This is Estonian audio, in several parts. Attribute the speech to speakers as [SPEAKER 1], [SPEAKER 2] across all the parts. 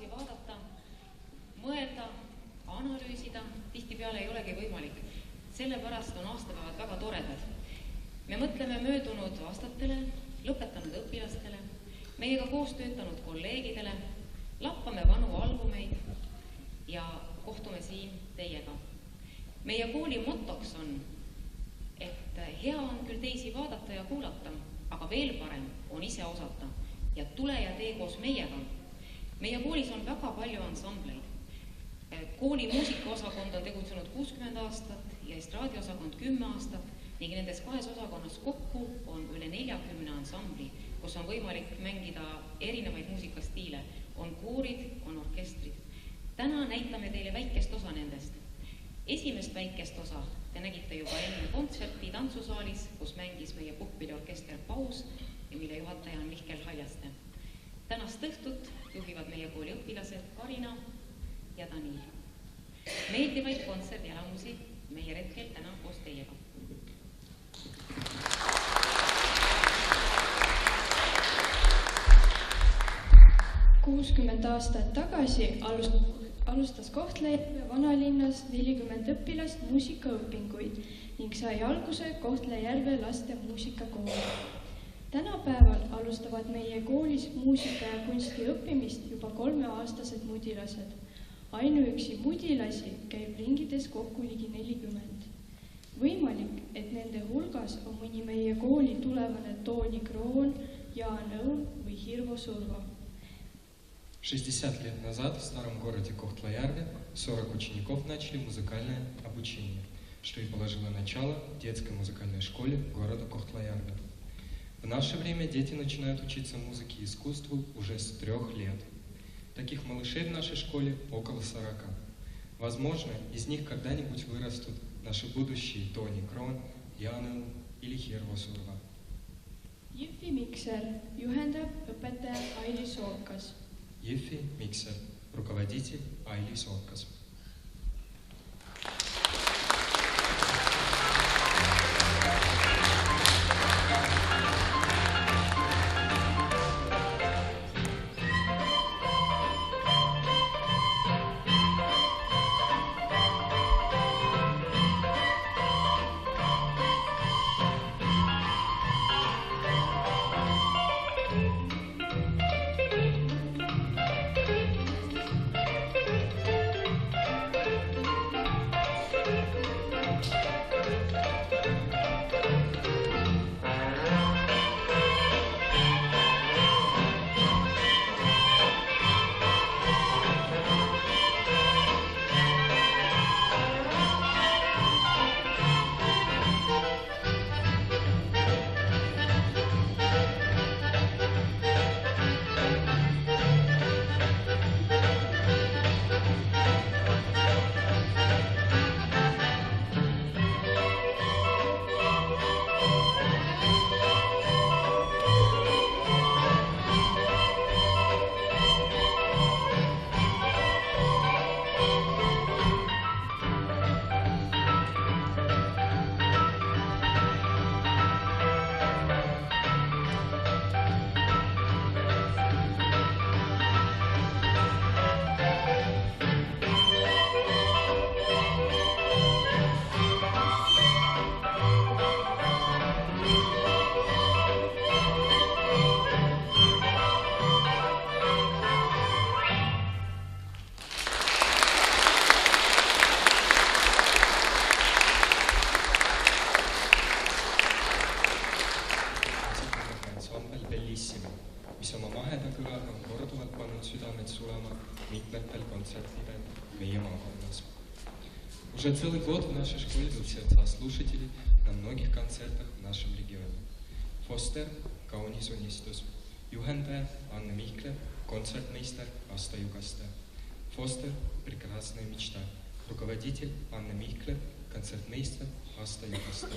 [SPEAKER 1] tagasi vaadata, mõelda, analüüsida, tihtipeale ei olegi võimalik. Sellepärast on aastapäevad väga toredad. Me mõtleme möödunud aastatele, lõpetanud õpilastele, meiega koos töötanud kolleegidele, lappame vanu albumeid ja kohtume siin teiega. Meie kooli motoks on, et hea on küll teisi vaadata ja kuulata, aga veel parem on ise osata ja tule ja tee koos meiega. Meie koolis on väga palju ansambleid. Kooli muusikaosakond on tegutsenud 60 aastat ja estraadiosakond 10 aastat ning nendes kahes osakonnas kokku on üle 40 ansambli, kus on võimalik mängida erinevaid muusikastiile. On koorid, on orkestrid. Täna näitame teile väikest osa nendest. Esimest väikest osa te nägite juba enne kontserti tantsusaalis, kus mängis meie puhkpilliorkester Paus ja mille juhataja on Mihkel Haljaste. Tänast õhtut juhivad meie kooli õpilased Karina ja Danil. Meeldivaid kontserdielamusi meie retkel täna koos teiega.
[SPEAKER 2] Kuuskümmend aastat tagasi alustas Kohtla-Järve vanalinnas 40 õpilast muusikaõpinguid ning sai alguse Kohtla-Järve laste muusikakooli. Tänapäeval alustavad meie koolis muusika ja kunsti õppimist juba 3-aastased mudilased. Ainuüksi mudilasi käib ringides kokku ligi 40. Võimalik, et nende hulgas on mõni meie kooli tulevane Tooni Kroon, Jaan Õun või Hirvo Surva.
[SPEAKER 3] 60 лет назад в старом городе Кохтла-Ярве 40 учеников начали музыкальное обучение, что и положило начало детской музыкальной школе города Кохтла-Ярве. В наше время дети начинают учиться музыке и искусству уже с 3 лет. Таких малышей в нашей школе около 40. Возможно, из них когда-нибудь вырастут наши будущие Тони Крон, Яан или Hirvo Surva.
[SPEAKER 2] Jõhvi Mikser juhendab õpetaja Aili Sookas.
[SPEAKER 3] Jõhvi Mikser, rukovodитель Aili Sookas. Уже целый год в нашей школе был сердца слушателей на многих концертах в нашем регионе. Фостер, Kaunisунistус, juhendaja Anne Mihkle, концертмейстер Asta Jugaste. Фостер, прекрасная мечта, руководитель Anne Mihkle, концертмейстер Asta Jugaste.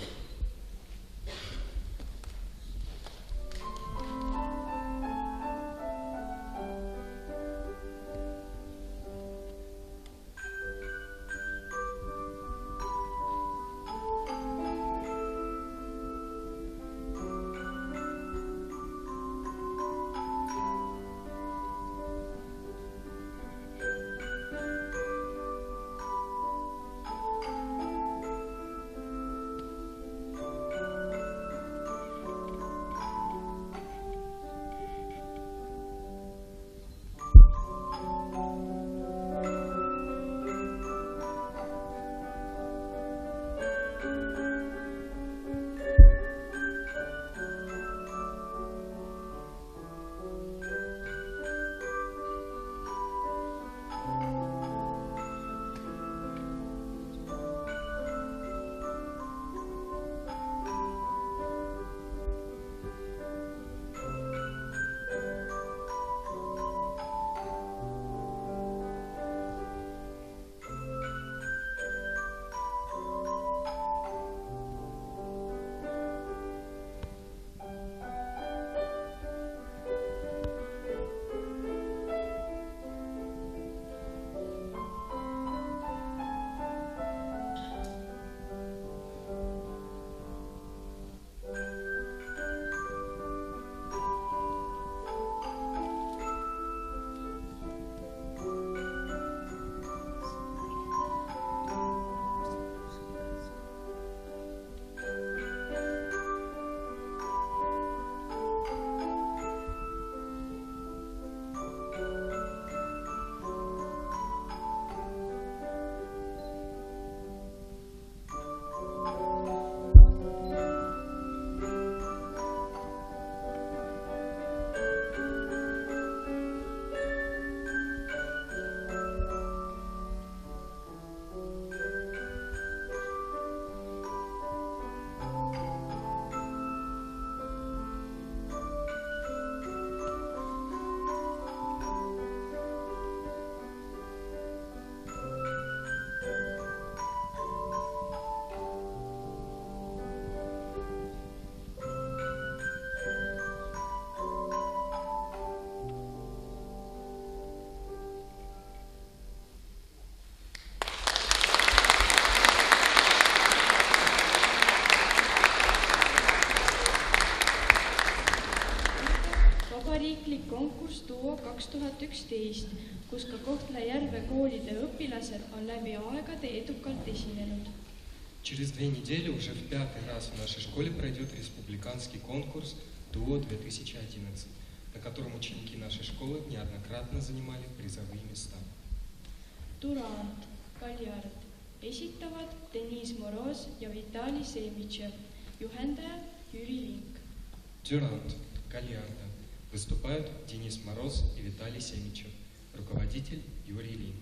[SPEAKER 2] 2011, kus ka Kohtla-Järve koolide õpilased on läbi aegade edukalt esinenud.
[SPEAKER 3] Через 2 недели уже в 5-й раз в нашей школе пройдет республиканский конкурс ДУО-2011, на котором ученики нашей школы неоднократно занимали призовые места.
[SPEAKER 2] Durand, Kaljard esitavad Deniss Moroz ja Vitali Semitšev, juhendaja Jüri Link.
[SPEAKER 3] Дюрант, Кальярда. Выступают Денис Мороз и Виталий Семичев. Руководитель Юрий Линк.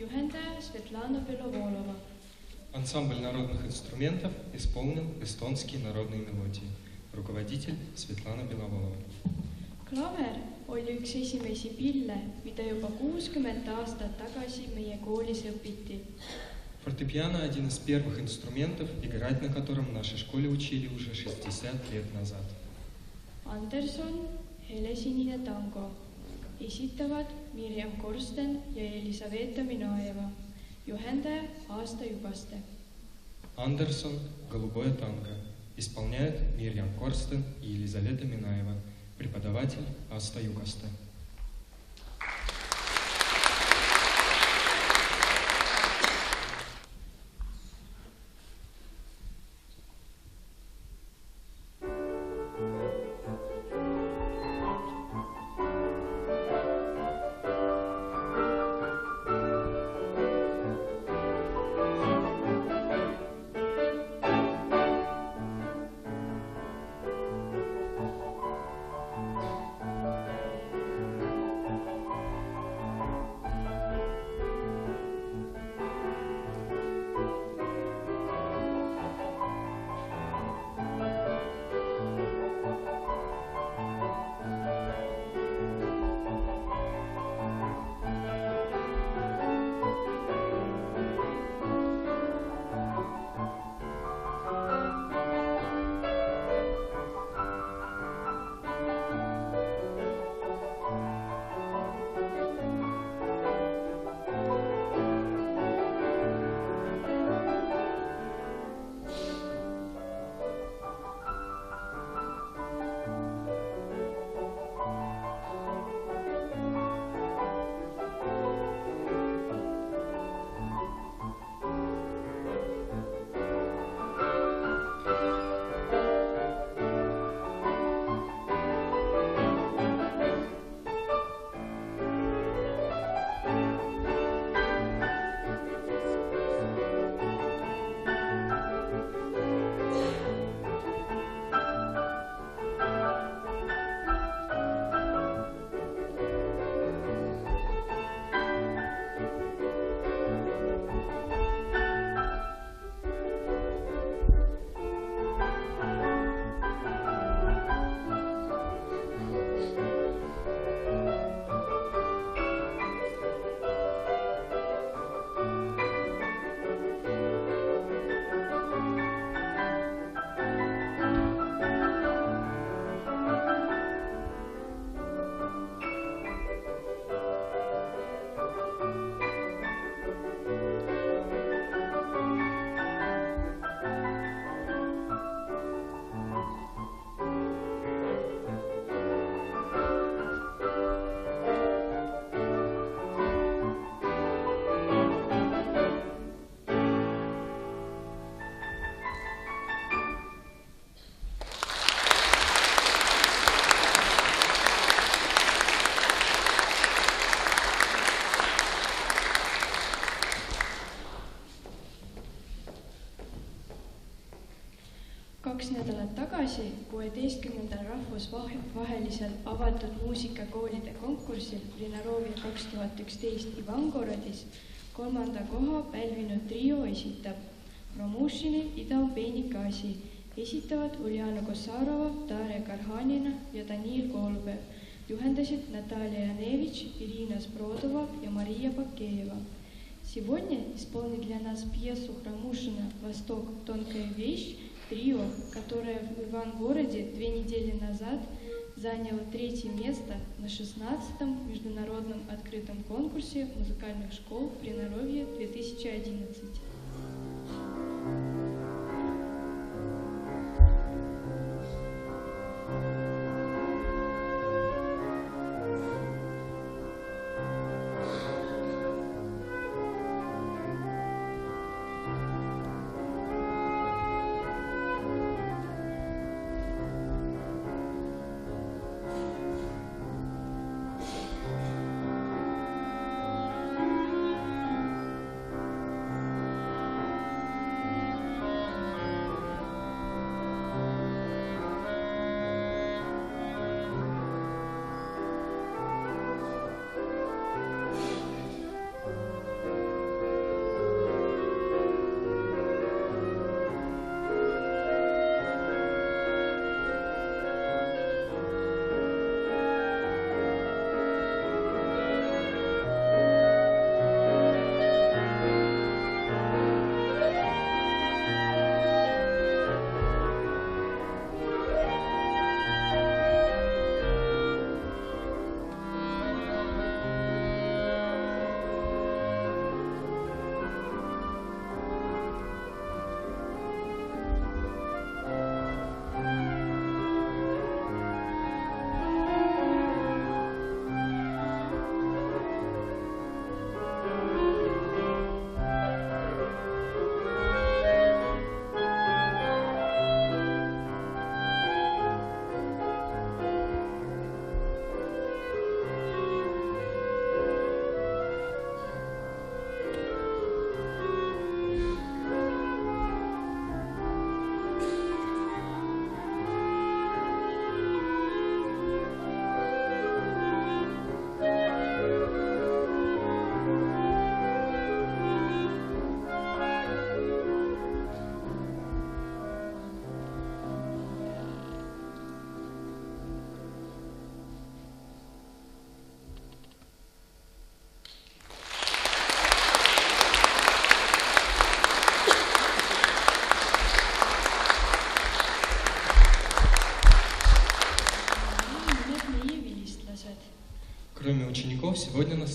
[SPEAKER 2] juhendaja Svetlana Belovolova.
[SPEAKER 3] Ансамбль народных инструментов исполнил эстонские народные мелодии. Rukovodитель Svetlana Belovolova.
[SPEAKER 2] Klaver oli üks esimesi pille, mida juba 60 aastat tagasi meie koolis õpiti.
[SPEAKER 3] Фортепиано – один из первых инструментов, играть на котором в нашей школе учили уже 60 лет назад.
[SPEAKER 2] Anderson, helesinine tango. Esitavad Mirjam Korsten ja Elisaveta Minaeva. Juhendaja Asta Jugaste.
[SPEAKER 3] Андерсон «Голубое танго». Исполняют Мирьям Корстен и Елизавета Минаева. Преподаватель Аста Югаста.
[SPEAKER 2] Kaks nädalat tagasi 16. rahvusvahelisel avatud muusikakoolide konkursil Linarovia 2011 Ivangorodis 3. koha pälvinud trio esitab Romushini, Idaubeni Kasi. Esitavad Uljana Kossarova, Darja Karhanina ja Danil Golubov. Juhendasid Natalia Janevich, Irina Sbrodova ja Maria Bakеева. Сегодня исполнит для нас пьесу Ромушина «Восток. Тонкая вещь» трио, которое в Ивангороде 2 недели назад заняло 3-е место на 16-м международном открытом конкурсе музыкальных школ Приноровье 2011.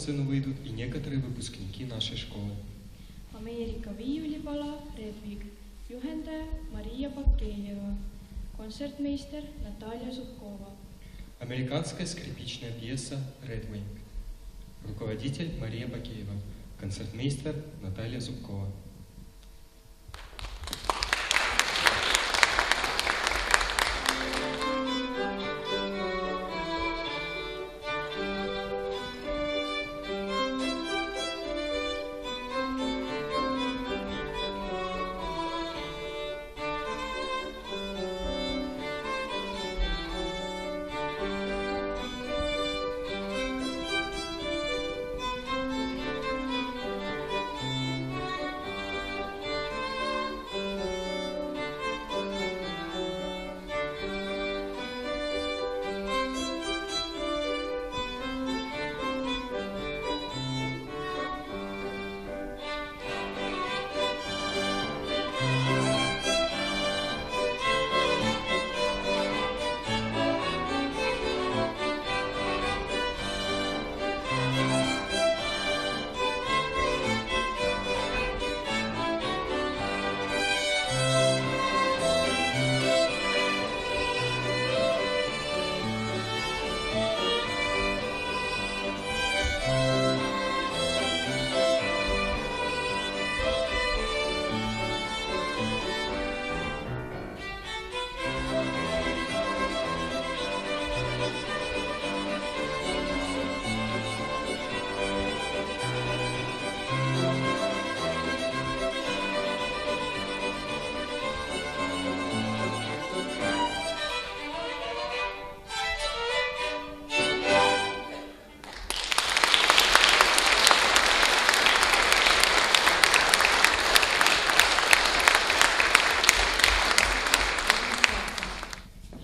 [SPEAKER 3] сцену выйдут и некоторые выпускники нашей школы.
[SPEAKER 2] Ameerika viiulipala Redwig, juhendaja Maria Bakejeva, kontsertmeister Natalja Zubkova.
[SPEAKER 3] Американская скрипичная пьеса «Red Wing». Руководитель Мария Бакеева. Концертмейстер Наталья Зубкова.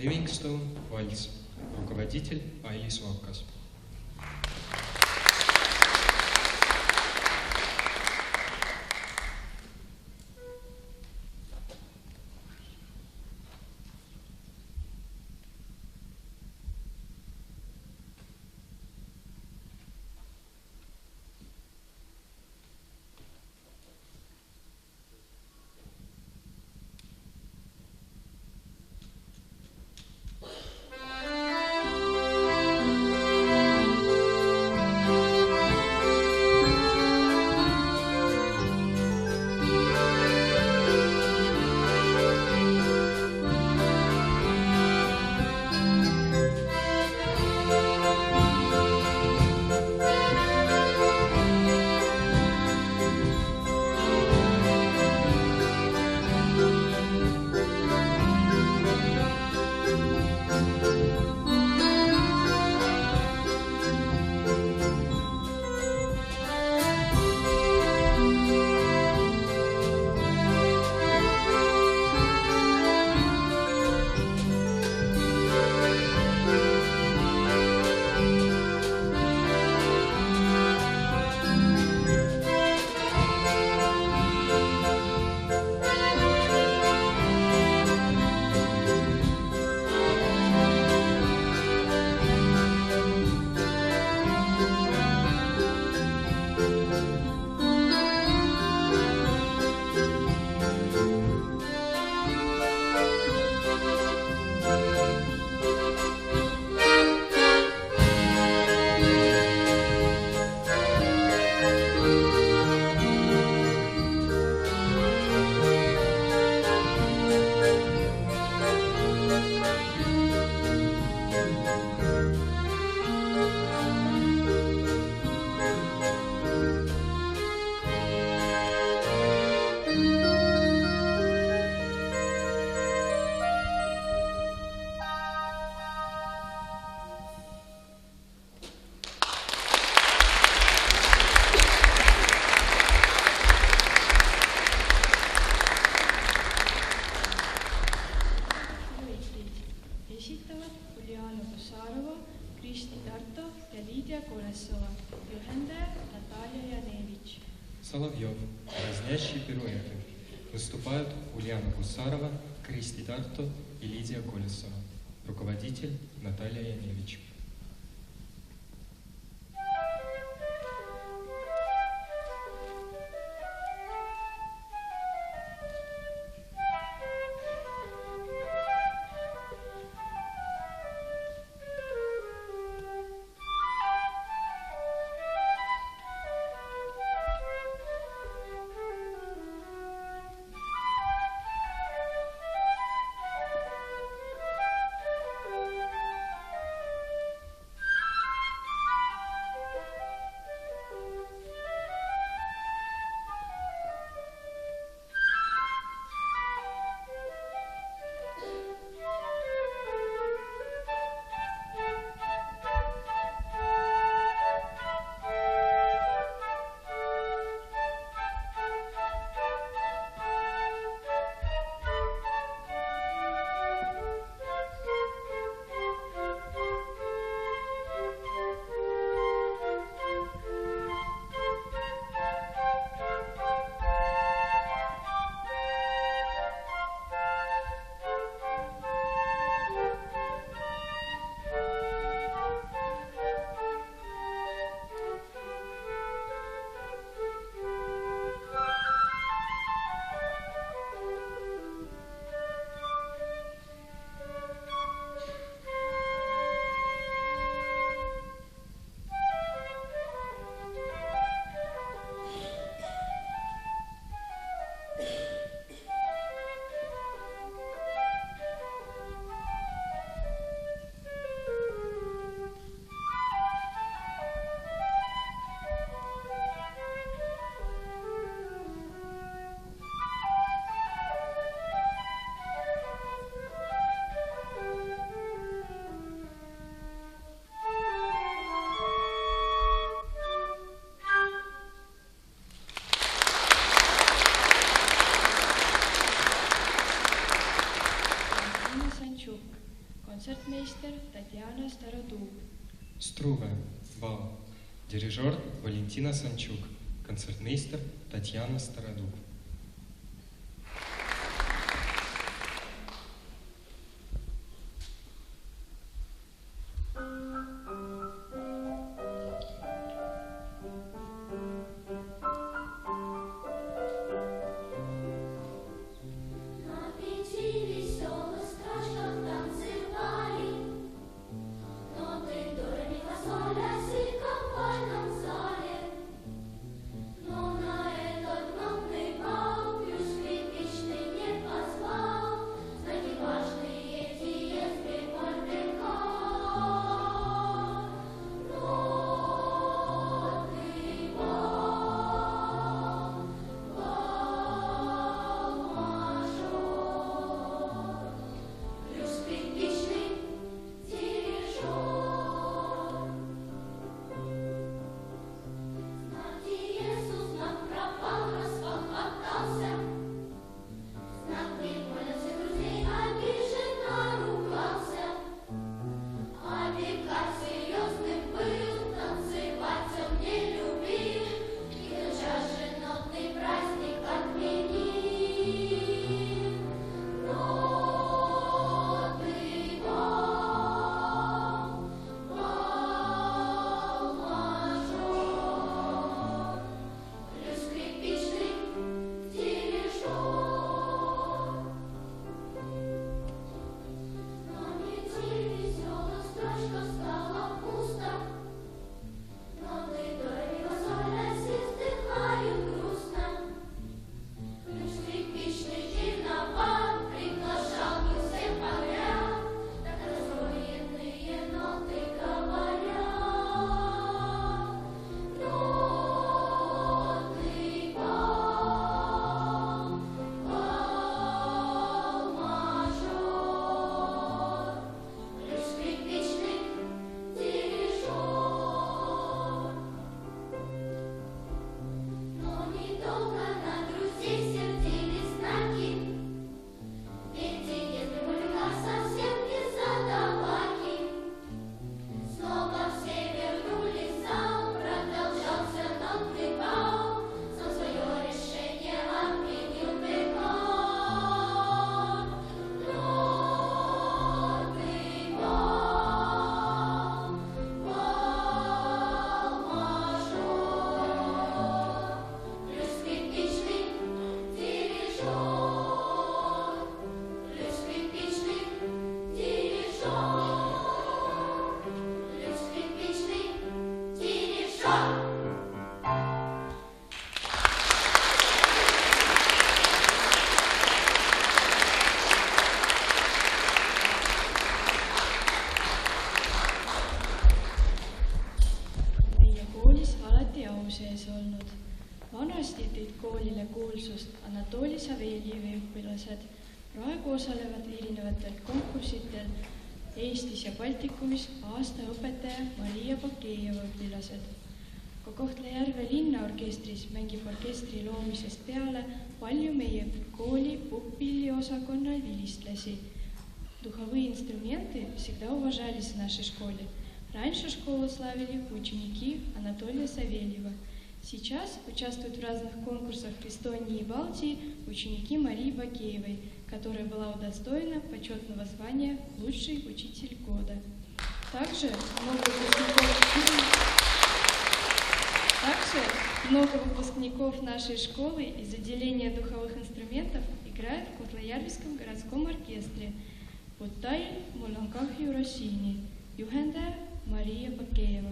[SPEAKER 3] Livingstone вальс. Руководитель Айлис Вавкас. Соловьев. Разнящие пируэты. Выступают Ульяна Гусарова, Кристи Дарто и Лидия Колесова. Руководитель Наталья Яневич. Струве, бал. Дирижер Валентина Санчук. Концертмейстер Татьяна Стародуб.
[SPEAKER 2] sees olnud. Vanasti tõid koolile kuulsust Anatoli Saveljevi õpilased. Praegu osalevad erinevatel konkursitel Eestis ja Baltikumis aasta õpetaja Maria Bakejeva õpilased. Ka Kohtla-Järve linnaorkestris mängib orkestri loomisest peale palju meie kooli puppilliosakonna vilistlasi. Духовые инструменты всегда уважались в нашей школе. Раньше школу славили ученики Анатолия Савельева. Сейчас участвуют в разных конкурсах Эстонии и Балтии ученики Марии Бакеевой, которая была удостоена почетного звания «Лучший учитель года». Также много выпускников нашей школы из отделения духовых инструментов играют в Kohtla-Järveskом городском оркестре. Puttail mul on kahju Rossini, juhendaja Maria Bakejeva.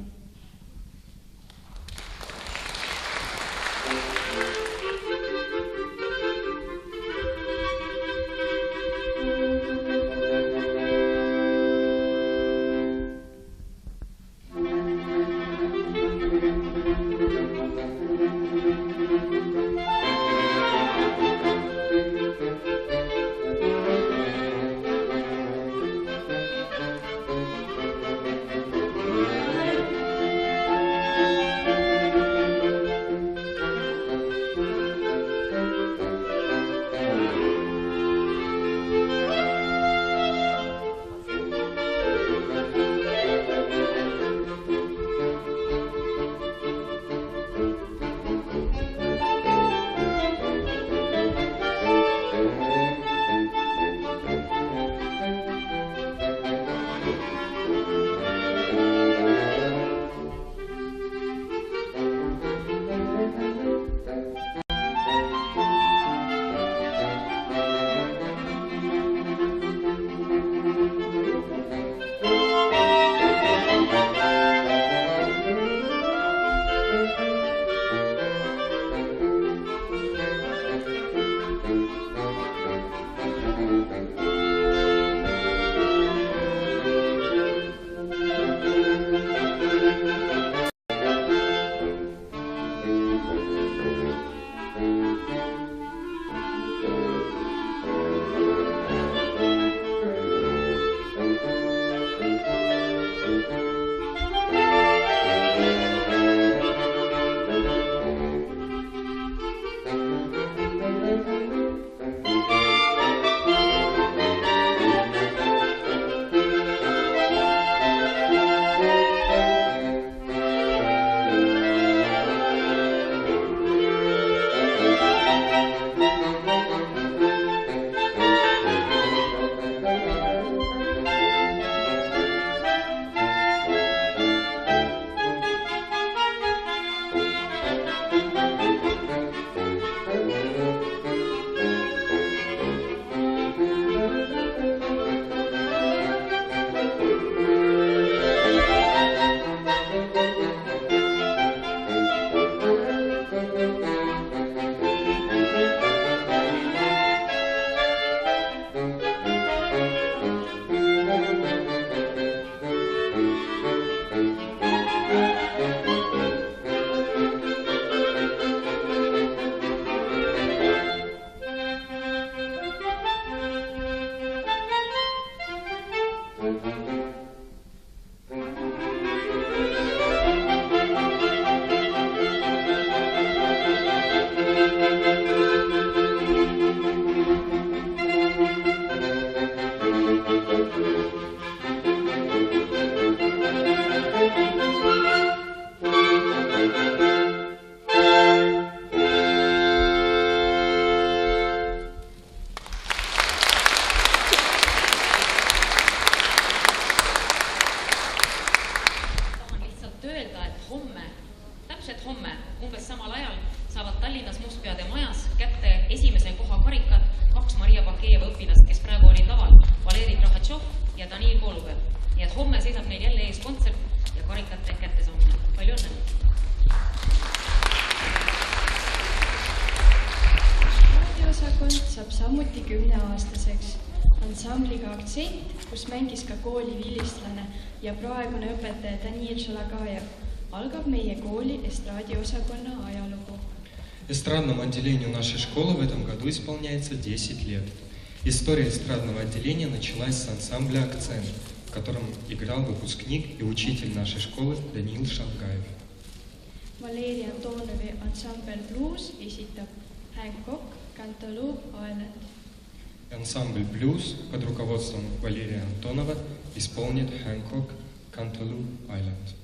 [SPEAKER 2] Samuti 10-aastaseks. Ansambliga Aktsent, kus mängis ka kooli vilistlane ja praegune õpetaja Danil Šalagajev, algab meie kooli эстрадиосакonna ajalugu.
[SPEAKER 3] Эстрадному отделению нашей школы в этом году исполняется 10 лет. История эстрадного отделения началась с ансамбля «Акцент», в котором играл выпускник и учитель нашей школы Даниил Шалгаев.
[SPEAKER 2] Valeri Antonovi ansambel Blues esitab Hancock, Cantaloupe Island.
[SPEAKER 3] Ансамбль «Блюз» под руководством Валерия Антонова исполнит Hancock, Cantaloupe Island.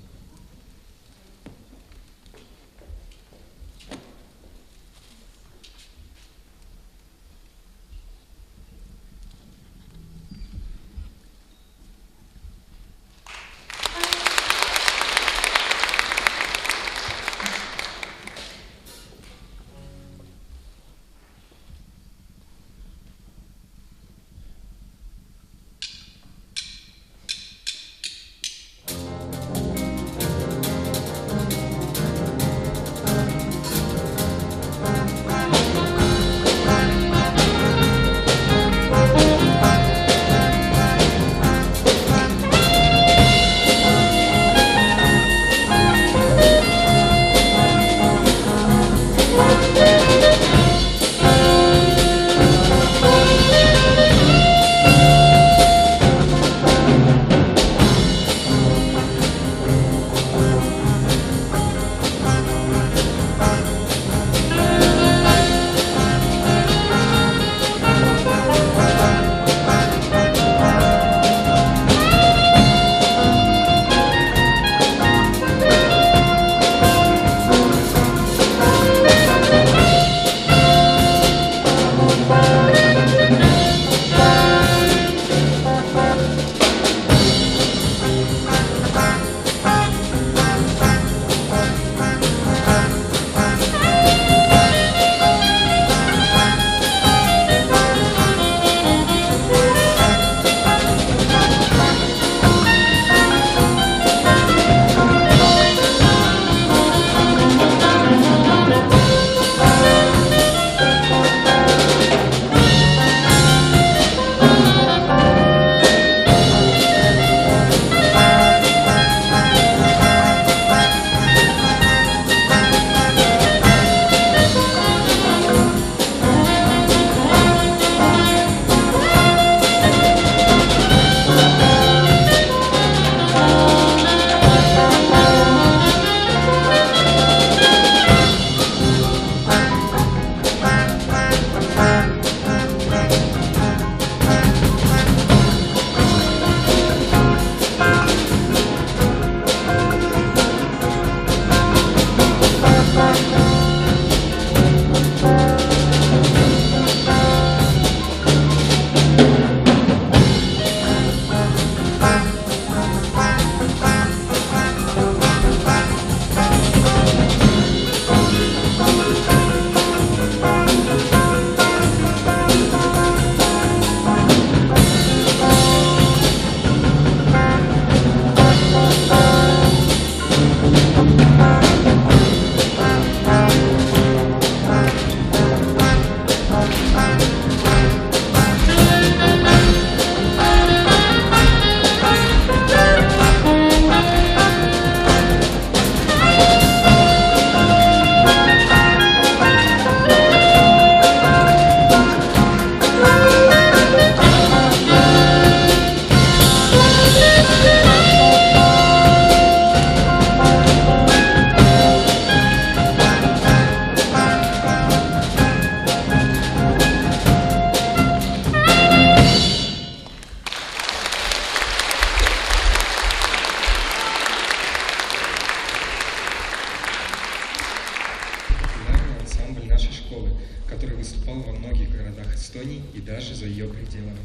[SPEAKER 3] нашей школы, который выступал во многих городах Эстонии и даже за ее пределами.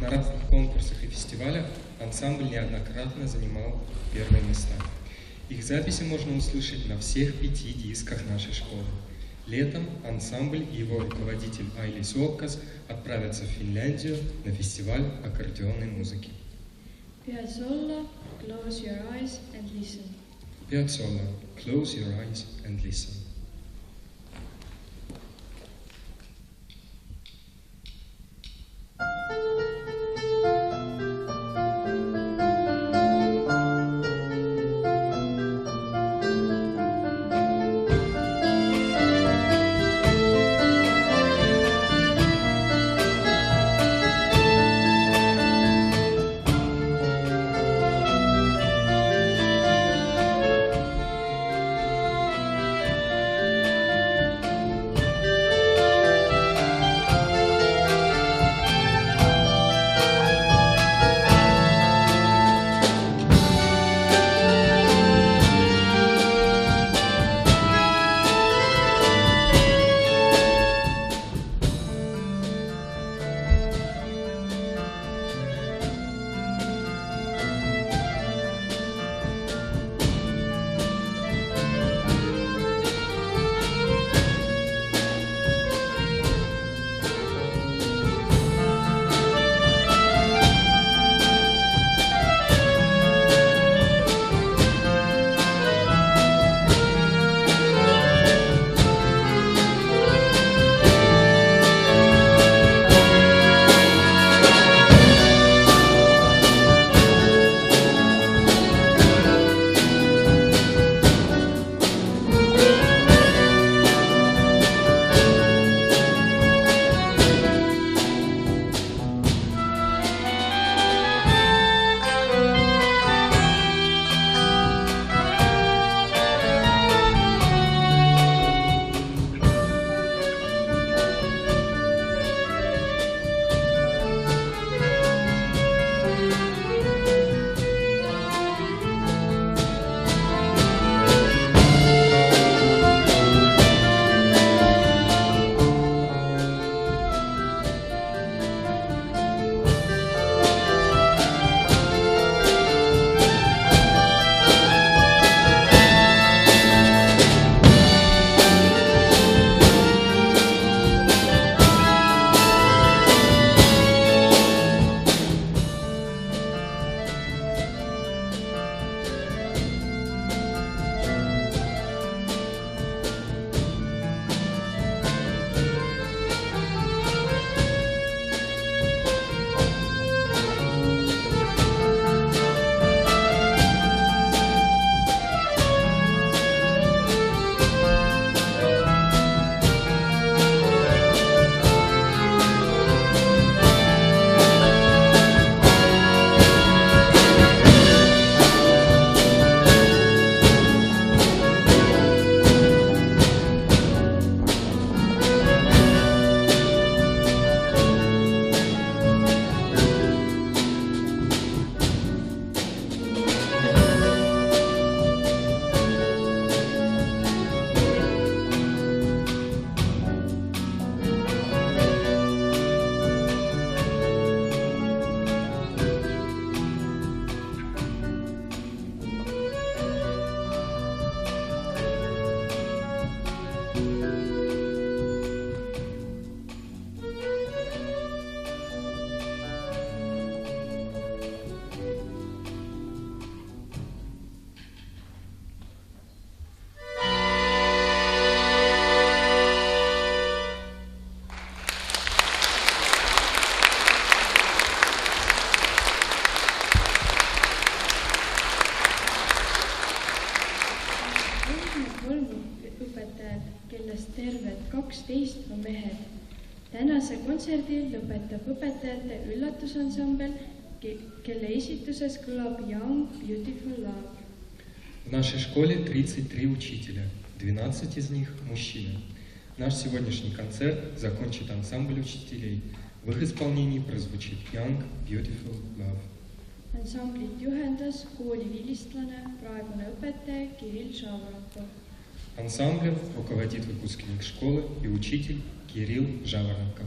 [SPEAKER 3] На разных конкурсах и фестивалях ансамбль неоднократно занимал первые места. Их записи можно услышать на всех 5 дисках нашей школы. Летом ансамбль и его руководитель Айлис Оккас отправятся в Финляндию на фестиваль аккордеонной музыки.
[SPEAKER 2] Piazzolla, close your eyes and listen.
[SPEAKER 3] Piazzolla, close your eyes and listen.
[SPEAKER 2] tervelt 12 on mehed. Tänase kontserdi lõpetab õpetajate üllatusansambel, kelle esituses kõlab Young Beautiful Love.
[SPEAKER 3] В нашей школе 33 учителя, 12 из них мужчины. Наш сегодняшний концерт закончит ансамбль учителей. В их исполнении прозвучит Young Beautiful Love.
[SPEAKER 2] Ansamblit juhendas kooli vilistlane, praegune õpetaja Kirill Šavorokov.
[SPEAKER 3] Ансамблем руководит выпускник школы и учитель Кирилл Жаворонков.